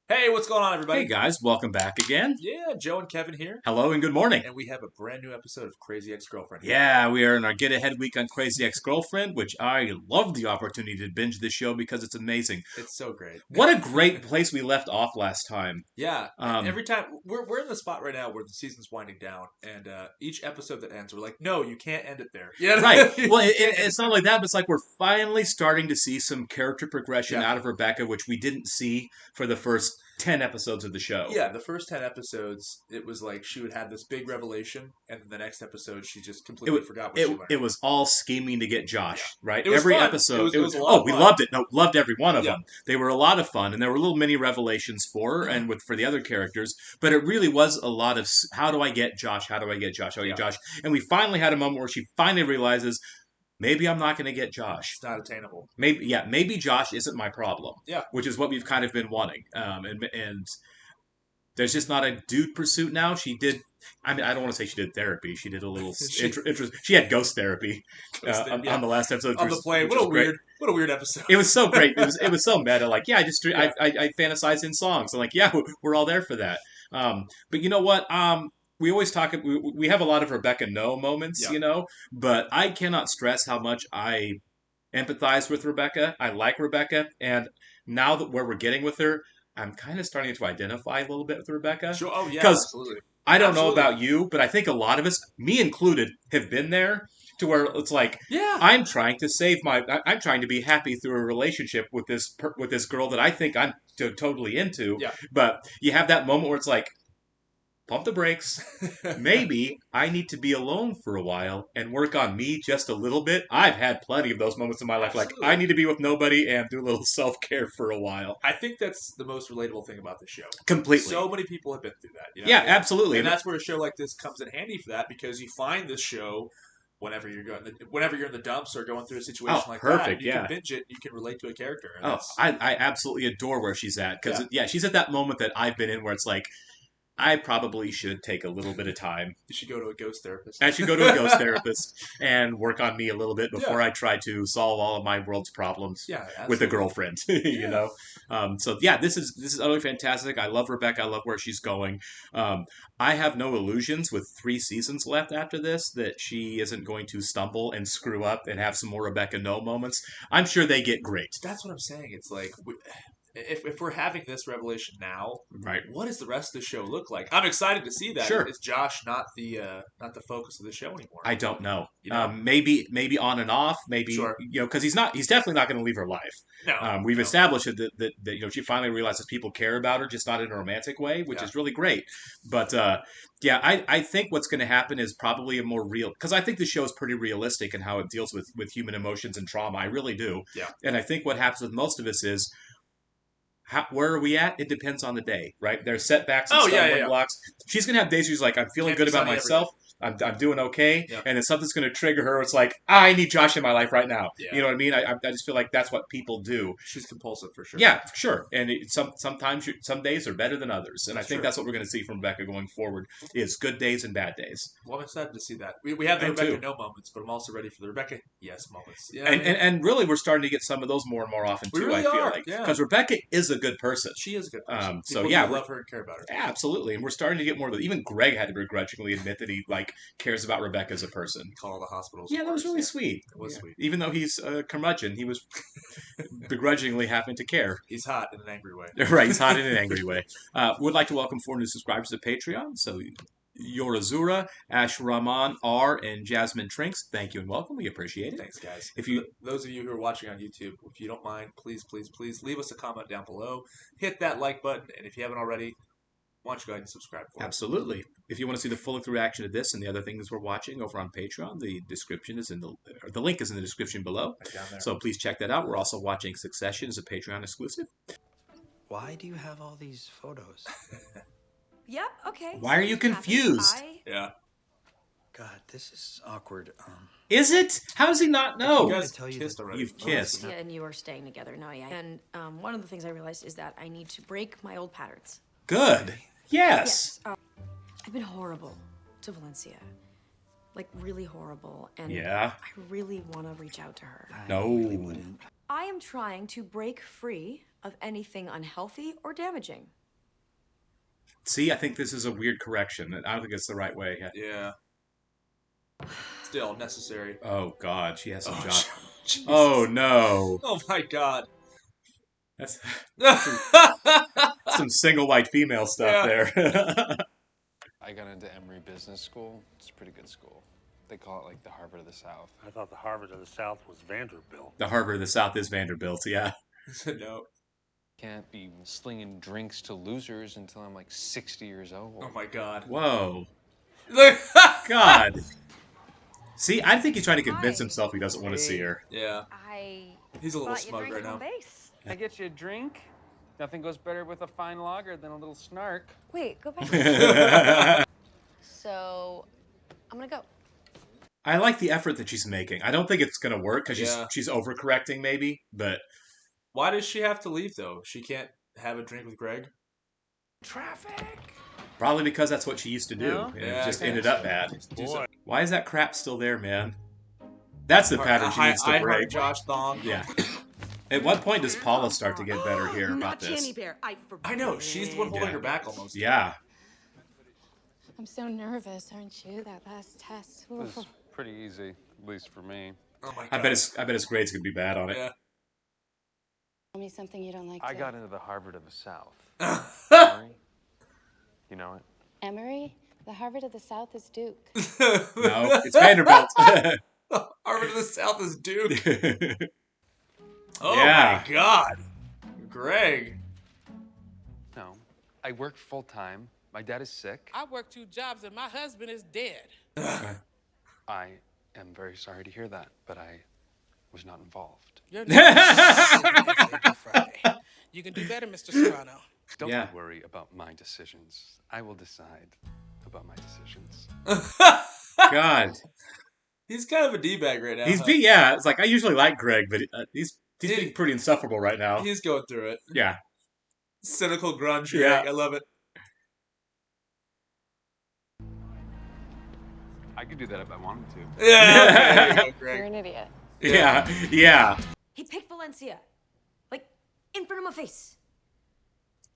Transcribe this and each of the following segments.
Hey, what's going on, everybody? Hey guys, welcome back again. Yeah, Joe and Kevin here, Hello and good morning. and we have a brand new episode of Crazy Ex-Girlfriend here. Yeah, we are in our Get Ahead week on Crazy Ex-Girlfriend, which I love the opportunity to binge this show because it's amazing. It's so great. What a great place we left off last time. Yeah, Um, every time we're in the spot right now where the season's winding down, and each episode that ends, we're like, no, you can't end it there. Yeah, Right. Well, it's not like that, but it's like we're finally starting to see some character progression Yeah. out of Rebecca, which we didn't see for the first 10 episodes of the show. Yeah, the first 10 episodes, it was like she would have this big revelation, and then the next episode, she just completely forgot what she learned. It was all scheming to get Josh, right? It was Every fun. episode. It was a lot of we fun. loved it. No, loved every one of Yeah. them. They were a lot of fun, and there were little mini revelations for her and for the other characters. But it really was a lot of how do I get Josh? How do I get Josh? How do I get Josh? And we finally had a moment where she finally realizes maybe I'm not going to get Josh. It's not attainable. Maybe Josh isn't my problem. Yeah. Which is what we've kind of been wanting. And there's just not a dude pursuit now. She did. I mean, I don't want to say she did therapy. She did a little. She had ghost therapy on the last episode on the plane. What a weird episode. It was so great. It was so meta. Like, yeah, I fantasize in songs. I'm like, yeah, we're all there for that. But you know what? We always talk. We have a lot of Rebecca No moments, but I cannot stress how much I empathize with Rebecca. I like Rebecca, and now that where we're getting with her, I'm kind of starting to identify a little bit with Rebecca. Sure. Oh, yeah, absolutely. I don't know about you, but I think a lot of us, me included, have been there to where it's like, yeah, I'm trying to be happy through a relationship with this girl that I think I'm totally into. Yeah. But you have that moment where it's like, pump the brakes. Maybe I need to be alone for a while and work on me just a little bit. I've had plenty of those moments in my life. Absolutely. Like, I need to be with nobody and do a little self-care for a while. I think that's the most relatable thing about the show. Completely. So many people have been through that. Yeah, absolutely. And that's where a show like this comes in handy for that, because you find this show whenever you're in the dumps or going through a situation like that. You can binge it. You can relate to a character. I absolutely adore where she's at because she's at that moment that I've been in where it's like, I probably should take a little bit of time. You should go to a ghost therapist. I should go to a ghost therapist and work on me a little bit before I try to solve all of my world's problems with a girlfriend. You know, this is utterly fantastic. I love Rebecca. I love where she's going. I have no illusions with 3 seasons left after this that she isn't going to stumble and screw up and have some more Rebecca No moments. I'm sure they get great. That's what I'm saying. It's like, if we're having this revelation now, right? What does the rest of the show look like? I'm excited to see that. Sure. Is Josh not the focus of the show anymore? I don't know. Maybe on and off. Maybe because he's definitely not going to leave her life. No. We've established that she finally realizes people care about her, just not in a romantic way, which is really great. But I think what's going to happen is probably a more real, because I think the show is pretty realistic in how it deals with human emotions and trauma. I really do. Yeah. And I think what happens with most of us is, where are we at? It depends on the day, right? There's setbacks and stumbling blocks. She's going to have days where she's like, I'm feeling good about myself. I'm doing okay. Yep. And then something's going to trigger her. It's like, I need Josh in my life right now. Yeah. You know what I mean? I just feel like that's what people do. She's compulsive for sure. Yeah, sure. And sometimes some days are better than others. And I think that's what we're going to see from Rebecca going forward is good days and bad days. Well, I'm excited to see that. We have the Rebecca No moments, but I'm also ready for the Rebecca Yes moments. Yeah, and really we're starting to get some of those more and more often too, I feel like. Because Rebecca is a good person. She is a good person. We love her and care about her. Yeah, absolutely. And we're starting to get more of even Greg had to begrudgingly admit that he cares about Rebecca as a person. Call the hospitals. Yeah, that was really sweet. It was sweet. Even though he's a curmudgeon, he was begrudgingly having to care. He's hot in an angry way. Right, he's hot in an angry way. Would like to welcome 4 new subscribers to Patreon. So Yorazura, Ash Rahman, R, and Jasmine Trinks, thank you and welcome. We appreciate it. Thanks, guys. Those of you who are watching on YouTube, if you don't mind, please leave us a comment down below. Hit that like button, and if you haven't already, why don't you go ahead and subscribe for us? Absolutely. If you want to see the full reaction to this and the other things we're watching over on Patreon, the description is the link is in the description below. Right down there. So please check that out. We're also watching Succession as a Patreon exclusive. Why do you have all these photos? Yep, okay. Why are you confused? Yeah. God, this is awkward. Is it? How does he not know? You guys kissed already. You've kissed. Yeah, and you are staying together. No, yeah. And one of the things I realized is that I need to break my old patterns. Good. Yes. I've been horrible to Valencia. Like, really horrible. And yeah. I really want to reach out to her. No. I really wouldn't. I am trying to break free of anything unhealthy or damaging. See, I think this is a weird correction. I don't think it's the right way. Yeah. Still necessary. Oh, God. She has some job. Jesus. Oh, no. Oh, my God. That's some single white female stuff there. I got into Emory Business School. It's a pretty good school. They call it like the Harvard of the South. I thought the Harvard of the South was Vanderbilt. The Harvard of the South is Vanderbilt, yeah. No. Can't be slinging drinks to losers until I'm like 60 years old. Oh, my God. Whoa. God. See, I think he's trying to convince himself he doesn't want to see her. Yeah. He's a little smug right now. I get you a drink. Nothing goes better with a fine lager than a little snark. Wait, go back. So, I'm gonna go. I like the effort that she's making. I don't think it's going to work because Yeah. she's overcorrecting maybe, but... Why does she have to leave, though? She can't have a drink with Greg? Traffic. Probably because that's what she used to do. No? And Yeah, it just I ended guess. up bad. Boy. Why is that crap still there, man? That's the pattern she needs to I heard break. Josh Thong. Yeah. At what point does Paula start to get better here about this? I know. She's the one holding her back almost. Yeah. I'm so nervous, aren't you? That last test. It was pretty easy, at least for me. Oh, my God. I bet his grade's going to be bad on it. Yeah. Tell me something you don't like I to. got into the Harvard of the South. No. You know it? Emory? The Harvard of the South is Duke. No, it's Vanderbilt. Harvard of the South is Duke. Oh, Yeah. my God. Greg. No. I work full time. My dad is sick. I work 2 jobs and my husband is dead. I am very sorry to hear that, but I was not involved. You're not Friday. You can do better, Mr. Serrano. Don't Yeah. worry about my decisions. I will decide about my decisions. God. He's kind of a D-bag right now. Yeah, it's like I usually like Greg, but he's being pretty insufferable right now. He's going through it. Yeah. Cynical grunge. Yeah. Greg. I love it. I could do that if I wanted to. Yeah. Okay, there you go, Greg. You're an idiot. Yeah. Yeah. He picked Valencia. Like, in front of my face.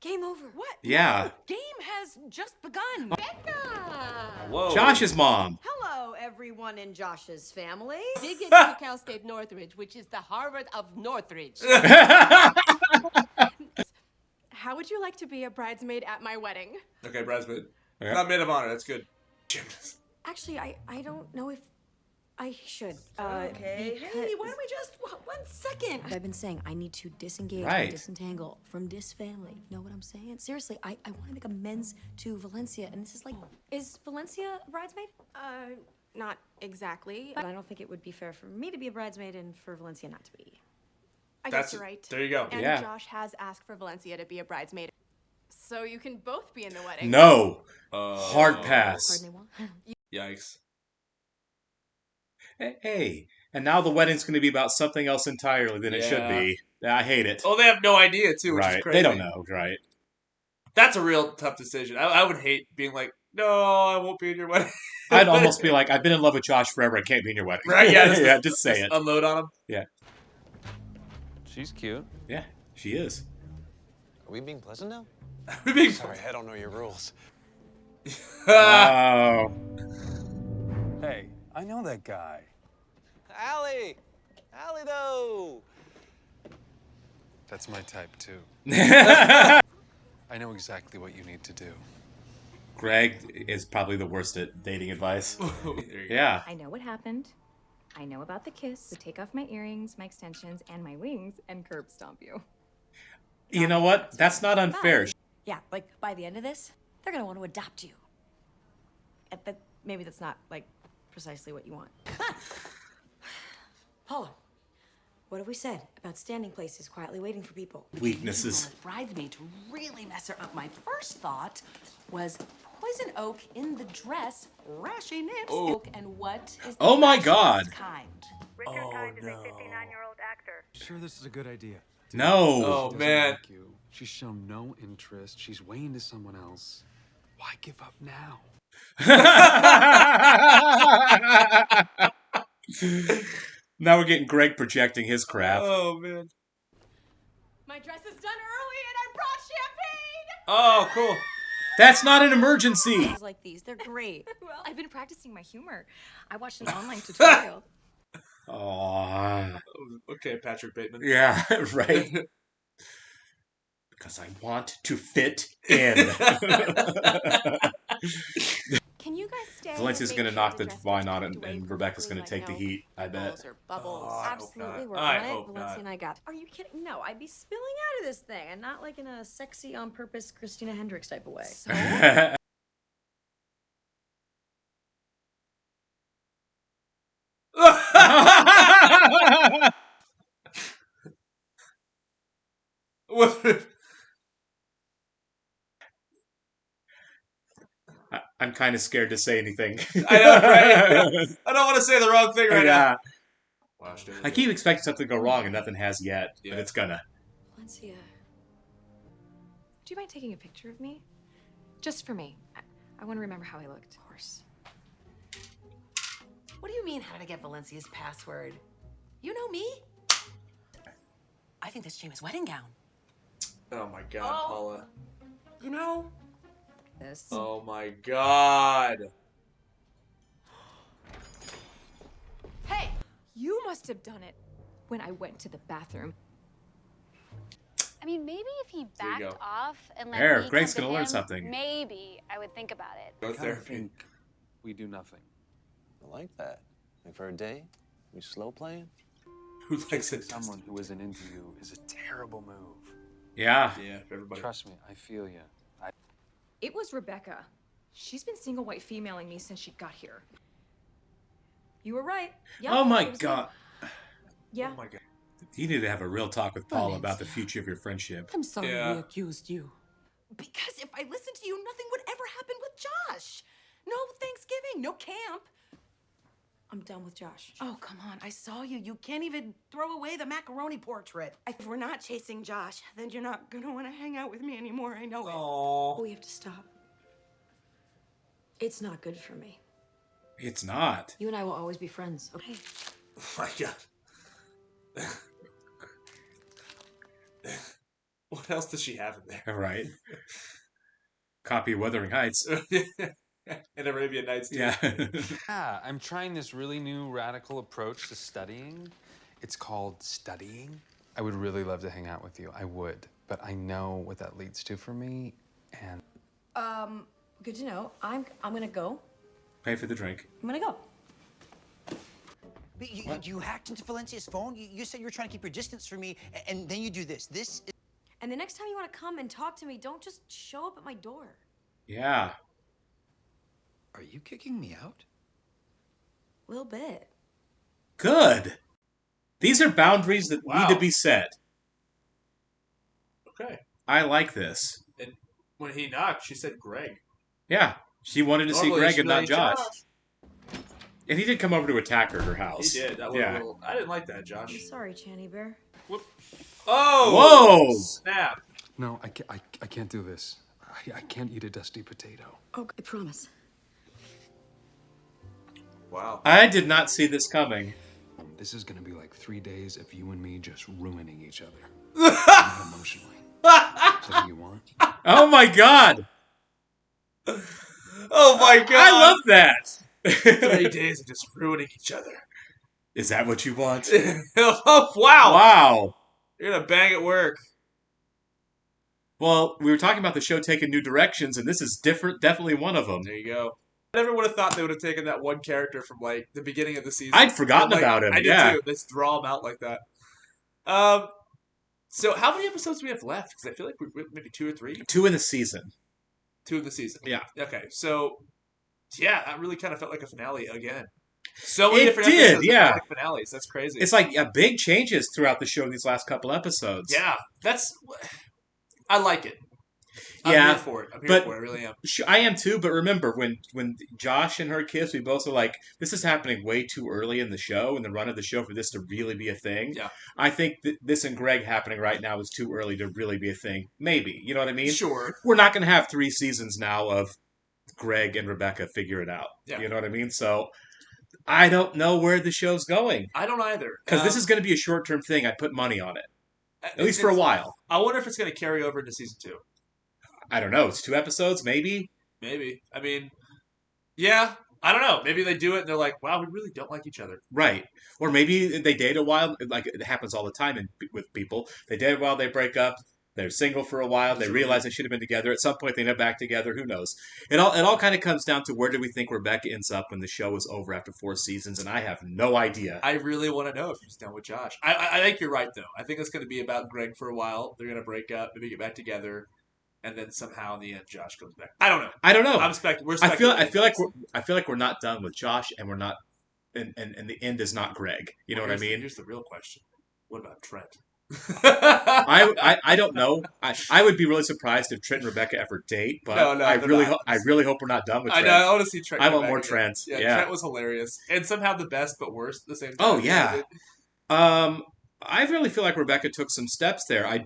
Game over. What? Yeah. Game has just begun. Whoa. Josh's mom. Hello, everyone in Josh's family. Did get into Cal State Northridge, which is the Harvard of Northridge. How would you like to be a bridesmaid at my wedding? Okay, bridesmaid. Yeah. Not maid of honor. That's good. Actually, I don't know if I should. Okay. Hey, why don't we just 1 second? I've been saying I need to disengage Right. and disentangle from this family. You know what I'm saying? Seriously, I want to make amends to Valencia, and this is like, is Valencia a bridesmaid? Not exactly. But I don't think it would be fair for me to be a bridesmaid and for Valencia not to be. I That's guess you're right. There you go. And Yeah. Josh has asked for Valencia to be a bridesmaid. So you can both be in the wedding. No. Hard pass. Pardon me, what? Yikes. Hey. And now the wedding's going to be about something else entirely than it should Yeah. be. I hate it. Oh, they have no idea, too, which is Right. crazy. They don't know, right? That's a real tough decision. I would hate being like, no, I won't be in your wedding. I'd almost be like, I've been in love with Josh forever. I can't be in your wedding. Right, yeah. Yeah, just say it. Unload on him. Yeah. She's cute. Yeah, she is. Are we being pleasant now? We're being Sorry, I don't know your rules. Oh. Hey, I know that guy. Allie! Allie, though! That's my type, too. I know exactly what you need to do. Greg is probably the worst at dating advice. There you go. Yeah. I know what happened. I know about the kiss. So take off my earrings, my extensions, and my wings and curb stomp you. You know what? That's not unfair. Yeah, like by the end of this, they're gonna want to adopt you. But maybe that's not like precisely what you want. Paula, what have we said about standing places quietly waiting for people? Weaknesses. Bridesmaid to really mess her up. My first thought was poison oak in the dress, rashing it. Oak and what is the Oh my rashest God. kind? Richard Kind is a 59-year-old actor. Sure, this is a good idea. No. Oh, She doesn't man. like you. She's shown no interest. She's way into someone else. Why give up now? Now we're getting Greg projecting his crap. Oh, man. My dress is done early and I brought champagne! Oh, cool. That's not an emergency. Like these, they're great. Well, I've been practicing my humor. I watched an online tutorial. Oh. Okay, Patrick Bateman. Yeah, right. Because I want to fit in. Can you guys stay? Valencia's going to knock the wine on it, and Rebecca's going to take the heat, I bet. Or bubbles. Oh, I hope Absolutely, not. we're I on it. hope Valencia not. and I got. Are you kidding? No, I'd be spilling out of this thing, and not like in a sexy, on purpose Christina Hendricks type of way. So? I'm kind of scared to say anything. I know, right? I don't want to say the wrong thing right now. Wow, I keep expecting something to go wrong, and nothing has yet, but it's gonna. Valencia, do you mind taking a picture of me? Just for me. I want to remember how I looked. Of course. What do you mean, how did I get Valencia's password? You know me. I think that's James' wedding gown. Oh my God, Paula. You know? This. Oh my God. Hey! You must have done it when I went to the bathroom. I mean, maybe if he There you backed go. off and let There, me Greg's come to gonna learn him, something. maybe I would think about it. Go I kinda therapy. think we do nothing. I like that. Like for a day, we slow playing. Who likes it? Someone who isn't into you is a terrible move. Yeah. Yeah, for everybody. Trust me, I feel you. It was Rebecca. She's been single white femaling me since she got here. You were right. Yep, Oh my it was me. God. Yeah. Oh my God. You need to have a real talk with Paula about the future of your friendship. I'm sorry Yeah. we accused you. Because if I listened to you, nothing would ever happen with Josh. No Thanksgiving, no camp. I'm done with Josh. Oh, come on. I saw you. You can't even throw away the macaroni portrait. If we're not chasing Josh, then you're not going to want to hang out with me anymore. I know it. Oh. We have to stop. It's not good for me. It's not. You and I will always be friends, okay? Oh my God. What else does she have in there? Right. Copy of Wuthering Heights. And Arabian Nights, too. Yeah. Yeah, I'm trying this really new radical approach to studying. It's called studying. I would really love to hang out with you. I would. But I know what that leads to for me, and... Good to know. I'm gonna go. Pay for the drink. I'm gonna go. But you hacked into Valencia's phone? You said you were trying to keep your distance from me, and then you do this. This is... And the next time you want to come and talk to me, don't just show up at my door. Yeah. Are you kicking me out? A little bit. Good. These are boundaries that need to be set. Okay. I like this. And when he knocked, she said Greg. Yeah. She wanted to see Normally Greg she'd and be not like, Josh. And he did come over to attack her at her He house. did. That was a little... I didn't like that, Josh. I'm sorry, Channy Bear. Whoop. Oh! Whoa! Snap. No, I can't do this. I can't eat a dusty potato. Oh, I promise. Wow. I did not see this coming. This is gonna be like 3 days of you and me just ruining each other. Not emotionally. Is that what you want? Oh my God! Oh my God! I love that! 3 days of just ruining each other. Is that what you want? Oh, wow! Wow! You're gonna bang at work. Well, we were talking about the show taking new directions, and this is different. Definitely one of them. There you go. I never would have thought they would have taken that one character from, like, the beginning of the season. I'd forgotten about him, I did yeah. too. Let's draw him out like that. So how many episodes do we have left? Because I feel like we're maybe 2 or 3. 2 in the season. 2 in the season. Yeah. Okay, so, yeah, that really kind of felt like a finale again. So many It different did, episodes yeah. like finales. That's crazy. It's like big changes throughout the show in these last couple episodes. Yeah, I like it. I'm Yeah, here for it. I'm here for it. I really am. I am too, but remember, when Josh and her kiss, we both were like, this is happening way too early in the show, in the run of the show, for this to really be a thing. Yeah. I think this and Greg happening right now is too early to really be a thing. Maybe. You know what I mean? Sure. We're not going to have 3 seasons now of Greg and Rebecca figure it out. Yeah. You know what I mean? So, I don't know where the show's going. I don't either. Because this is going to be a short-term thing. I'd put money on it. At least for a while. I wonder if it's going to carry over into season 2. I don't know. It's 2 episodes, maybe? Maybe. I mean, yeah. I don't know. Maybe they do it and they're like, wow, we really don't like each other. Right. Or maybe they date a while. Like, it happens all the time with people. They date a while, they break up. They're single for a while. They realize they should have been together. At some point, they end up back together. Who knows? It all kind of comes down to where do we think Rebecca ends up when the show is over after 4 seasons, and I have no idea. I really want to know if she's done with Josh. I think you're right, though. I think it's going to be about Greg for a while. They're going to break up, maybe get back together, and then somehow in the end, Josh comes back. I don't know. We're speculating. I feel like we're not done with Josh, and we're not, and the end is not Greg. You know what I mean? Here's the real question: what about Trent? I don't know. I would be really surprised if Trent and Rebecca ever date, but I really hope we're not done with Trent. I know. I want to see Trent. I want more Trent. Yeah, Trent was hilarious, and somehow the best but worst at the same time. Oh yeah. I really feel like Rebecca took some steps there.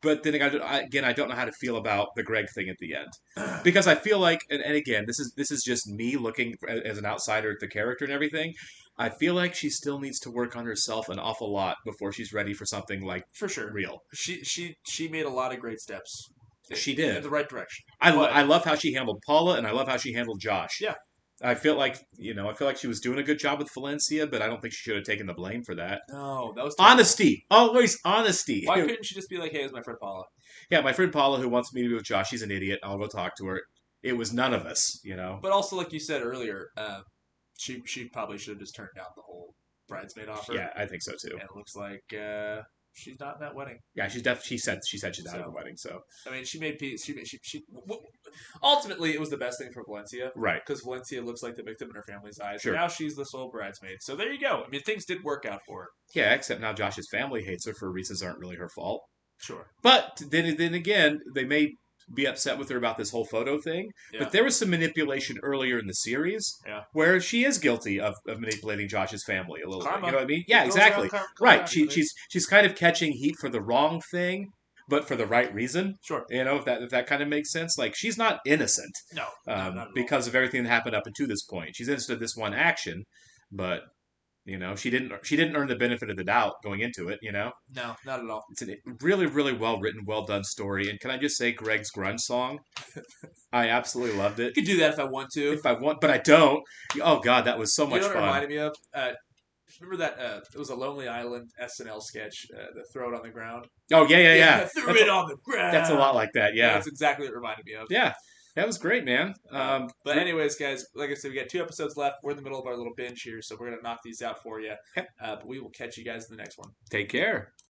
But then again, I don't know how to feel about the Greg thing at the end, because I feel like, and again, this is just me looking as an outsider at the character and everything. I feel like she still needs to work on herself an awful lot before she's ready for something like for sure real. She made a lot of great steps. She did in the right direction. I love how she handled Paula, and I love how she handled Josh. Yeah. I feel like she was doing a good job with Valencia, but I don't think she should have taken the blame for that. No, that was terrible. Honesty. Always honesty. Why couldn't she just be like, "Hey, it's my friend Paula"? Yeah, my friend Paula who wants me to be with Josh. She's an idiot. I'll go talk to her. It was none of us, But also, like you said earlier, she probably should have just turned down the whole bridesmaid offer. Yeah, I think so too. And it looks like she's not in that wedding. Yeah, she said she's out of the wedding. So I mean, she made peace. She ultimately, it was the best thing for Valencia, right? Because Valencia looks like the victim in her family's eyes. Sure. Now she's the sole bridesmaid. So there you go. I mean, things did work out for her. Yeah, except now Josh's family hates her for reasons that aren't really her fault. Sure. But then again, they may be upset with her about this whole photo thing. Yeah. But there was some manipulation earlier in the series where she is guilty of manipulating Josh's family a little bit. You know what I mean? Yeah, exactly. Right. She's kind of catching heat for the wrong thing, but for the right reason. Sure. If that kind of makes sense. Like, she's not innocent. No. Not because of everything that happened up until this point. She's innocent of this one action, but she didn't earn the benefit of the doubt going into it, No, not at all. It's a really, really well written, well done story. And can I just say, Greg's grunge song? I absolutely loved it. I could do that if I want to. But I don't. Oh God, that was so much fun. It reminded me of? Remember that it was a Lonely Island SNL sketch, the Throw It on the Ground? Oh yeah. Throw it on the ground. That's a lot like that. Yeah, that's exactly what it reminded me of. Yeah. That was great, man. But anyways, guys, like I said, we got 2 episodes left. We're in the middle of our little binge here, so we're going to knock these out for you. But we will catch you guys in the next one. Take care.